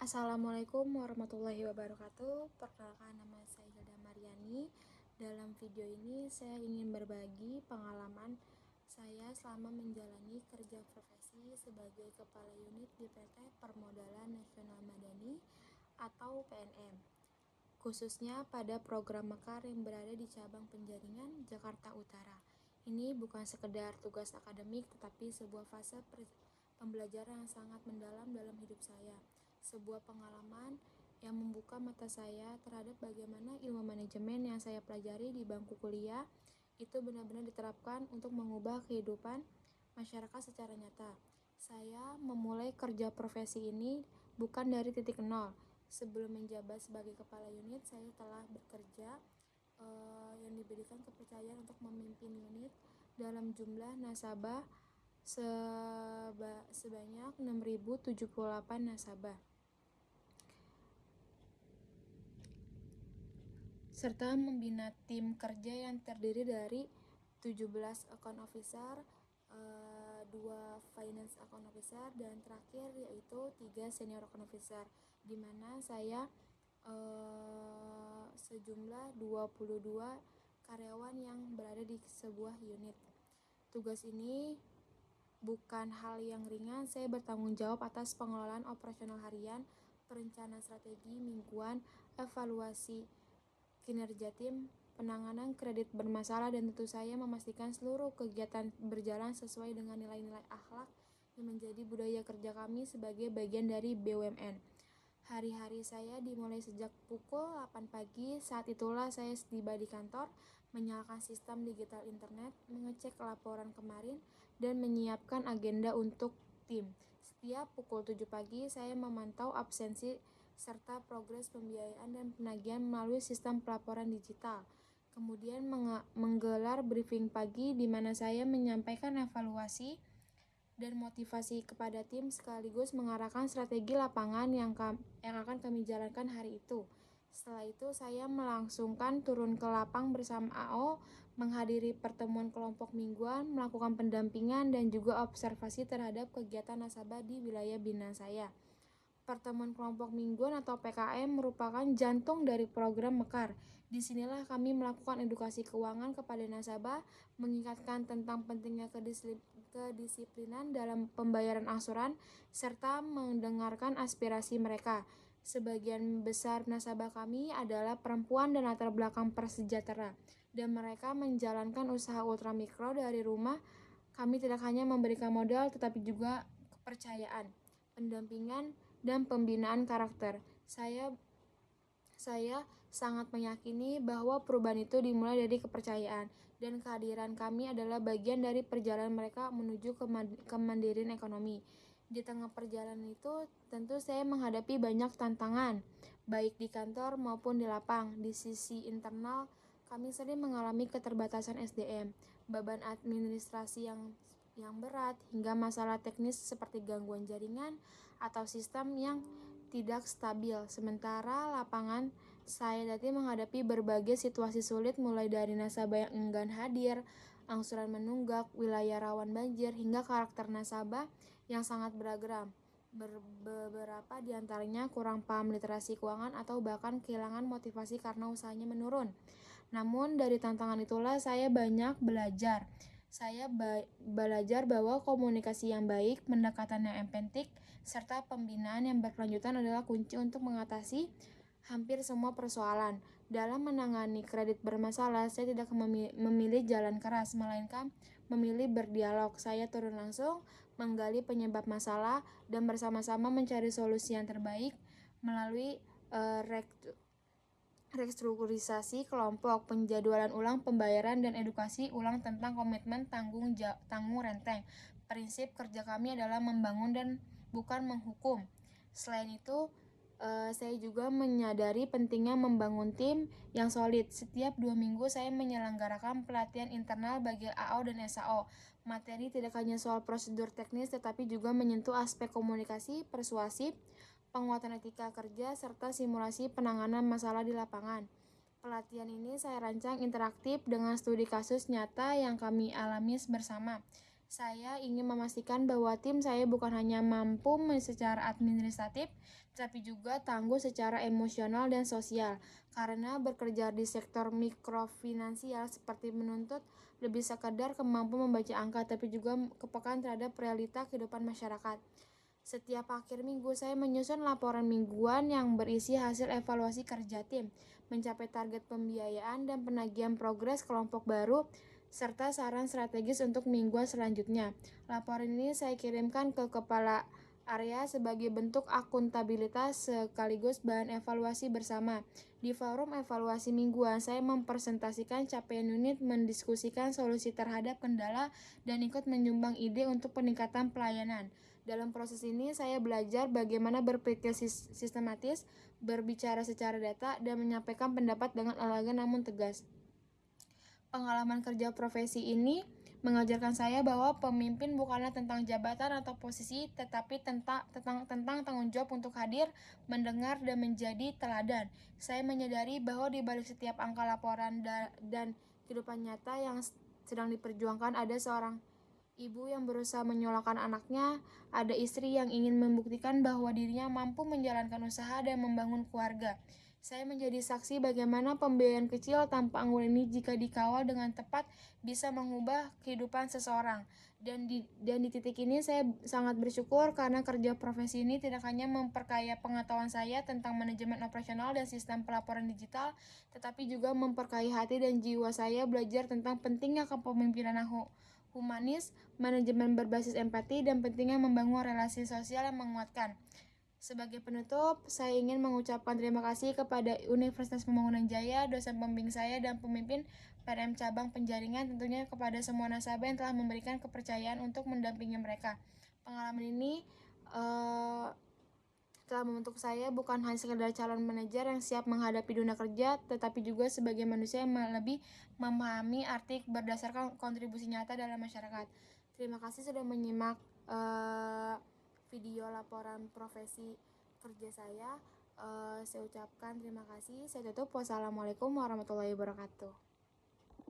Assalamualaikum warahmatullahi wabarakatuh. Perkenalkan, nama saya Hilda Mariani. Dalam video ini saya ingin berbagi pengalaman saya selama menjalani kerja profesi sebagai Kepala Unit di PT Permodalan Nasional Madani atau PNM, khususnya pada program Mekar yang berada di cabang Penjaringan, Jakarta Utara. Ini bukan sekedar tugas akademik, tetapi sebuah fase pembelajaran yang sangat mendalam dalam hidup saya. Sebuah pengalaman yang membuka mata saya terhadap bagaimana ilmu manajemen yang saya pelajari di bangku kuliah itu benar-benar diterapkan untuk mengubah kehidupan masyarakat secara nyata. Saya memulai kerja profesi ini bukan dari titik nol. Sebelum menjabat sebagai kepala unit, saya telah bekerja yang diberikan kepercayaan untuk memimpin unit dalam jumlah nasabah sebanyak 6.078 nasabah, serta membina tim kerja yang terdiri dari 17 account officer, 2 finance account officer, dan terakhir yaitu 3 senior account officer, di mana saya sejumlah 22 karyawan yang berada di sebuah unit. Tugas ini bukan hal yang ringan. Saya bertanggung jawab atas pengelolaan operasional harian, perencanaan strategi mingguan, evaluasi kinerja tim, penanganan kredit bermasalah, dan tentu saya memastikan seluruh kegiatan berjalan sesuai dengan nilai-nilai akhlak yang menjadi budaya kerja kami sebagai bagian dari BUMN. Hari-hari saya dimulai sejak pukul 8 pagi. Saat itulah saya tiba di kantor, menyalakan sistem digital internet, mengecek laporan kemarin, dan menyiapkan agenda untuk tim. Setiap pukul 7 pagi saya memantau absensi serta progres pembiayaan dan penagihan melalui sistem pelaporan digital. Kemudian menggelar briefing pagi di mana saya menyampaikan evaluasi dan motivasi kepada tim sekaligus mengarahkan strategi lapangan yang akan kami jalankan hari itu. Setelah itu saya melangsungkan turun ke lapang bersama AO, menghadiri pertemuan kelompok mingguan, melakukan pendampingan dan juga observasi terhadap kegiatan nasabah di wilayah binaan saya. Pertemuan kelompok mingguan atau PKM merupakan jantung dari program Mekar. Disinilah kami melakukan edukasi keuangan kepada nasabah, mengingatkan tentang pentingnya kedisiplinan dalam pembayaran angsuran, serta mendengarkan aspirasi mereka. Sebagian besar nasabah kami adalah perempuan dan latar belakang prasejahtera, dan mereka menjalankan usaha ultramikro dari rumah. Kami tidak hanya memberikan modal, tetapi juga kepercayaan, pendampingan, dan pembinaan karakter. Saya sangat meyakini bahwa perubahan itu dimulai dari kepercayaan, dan kehadiran kami adalah bagian dari perjalanan mereka menuju kemandirian ekonomi. Di tengah perjalanan itu, tentu saya menghadapi banyak tantangan, baik di kantor maupun di lapang. Di sisi internal, kami sering mengalami keterbatasan SDM, beban administrasi yang berat, hingga masalah teknis seperti gangguan jaringan atau sistem yang tidak stabil. Sementara lapangan, saya nanti menghadapi berbagai situasi sulit, mulai dari nasabah yang enggan hadir, angsuran menunggak, wilayah rawan banjir, hingga karakter nasabah yang sangat beragam. Beberapa di antaranya kurang paham literasi keuangan atau bahkan kehilangan motivasi karena usahanya menurun. Namun dari tantangan itulah saya banyak belajar. Saya belajar bahwa komunikasi yang baik, pendekatan yang empatik, serta pembinaan yang berkelanjutan adalah kunci untuk mengatasi hampir semua persoalan. Dalam menangani kredit bermasalah, saya tidak memilih jalan keras, melainkan memilih berdialog. Saya turun langsung, menggali penyebab masalah, dan bersama-sama mencari solusi yang terbaik melalui restrukturisasi kelompok, penjadwalan ulang pembayaran, dan edukasi ulang tentang komitmen tanggung renteng. Prinsip kerja kami adalah membangun dan bukan menghukum. Selain itu, saya juga menyadari pentingnya membangun tim yang solid. Setiap 2 minggu saya menyelenggarakan pelatihan internal bagi AO dan SAO. Materi tidak hanya soal prosedur teknis, tetapi juga menyentuh aspek komunikasi, persuasif, penguatan etika kerja, serta simulasi penanganan masalah di lapangan. Pelatihan ini saya rancang interaktif dengan studi kasus nyata yang kami alami bersama. Saya ingin memastikan bahwa tim saya bukan hanya mampu secara administratif, tetapi juga tangguh secara emosional dan sosial. Karena bekerja di sektor mikrofinansial seperti menuntut lebih sekadar kemampuan membaca angka, tapi juga kepekaan terhadap realita kehidupan masyarakat. Setiap akhir minggu, saya menyusun laporan mingguan yang berisi hasil evaluasi kerja tim, mencapai target pembiayaan dan penagihan progres kelompok baru, serta saran strategis untuk mingguan selanjutnya. Laporan ini saya kirimkan ke kepala area sebagai bentuk akuntabilitas sekaligus bahan evaluasi bersama. Di forum evaluasi mingguan, saya mempresentasikan capaian unit, mendiskusikan solusi terhadap kendala, dan ikut menyumbang ide untuk peningkatan pelayanan. Dalam proses ini, saya belajar bagaimana berpikir sistematis, berbicara secara data, dan menyampaikan pendapat dengan elegan namun tegas. Pengalaman kerja profesi ini mengajarkan saya bahwa pemimpin bukanlah tentang jabatan atau posisi, tetapi tentang tanggung jawab untuk hadir, mendengar, dan menjadi teladan. Saya menyadari bahwa di balik setiap angka laporan dan kehidupan nyata yang sedang diperjuangkan ada seorang ibu yang berusaha menyolakan anaknya, ada istri yang ingin membuktikan bahwa dirinya mampu menjalankan usaha dan membangun keluarga. Saya menjadi saksi bagaimana pembiayaan kecil tanpa anggur ini jika dikawal dengan tepat bisa mengubah kehidupan seseorang. Dan di titik ini saya sangat bersyukur karena kerja profesi ini tidak hanya memperkaya pengetahuan saya tentang manajemen operasional dan sistem pelaporan digital, tetapi juga memperkaya hati dan jiwa saya belajar tentang pentingnya kepemimpinan humanis, manajemen berbasis empati, dan pentingnya membangun relasi sosial yang menguatkan. Sebagai penutup, saya ingin mengucapkan terima kasih kepada Universitas Pembangunan Jaya, dosen pembimbing saya, dan pemimpin PDM Cabang Penjaringan, tentunya kepada semua nasabah yang telah memberikan kepercayaan untuk mendampingi mereka. Pengalaman ini telah membentuk saya bukan hanya sekedar calon manajer yang siap menghadapi dunia kerja, tetapi juga sebagai manusia yang lebih memahami arti berdasarkan kontribusi nyata dalam masyarakat. Terima kasih sudah menyimak video laporan profesi kerja saya. Saya ucapkan terima kasih. Saya tutup. Wassalamualaikum warahmatullahi wabarakatuh.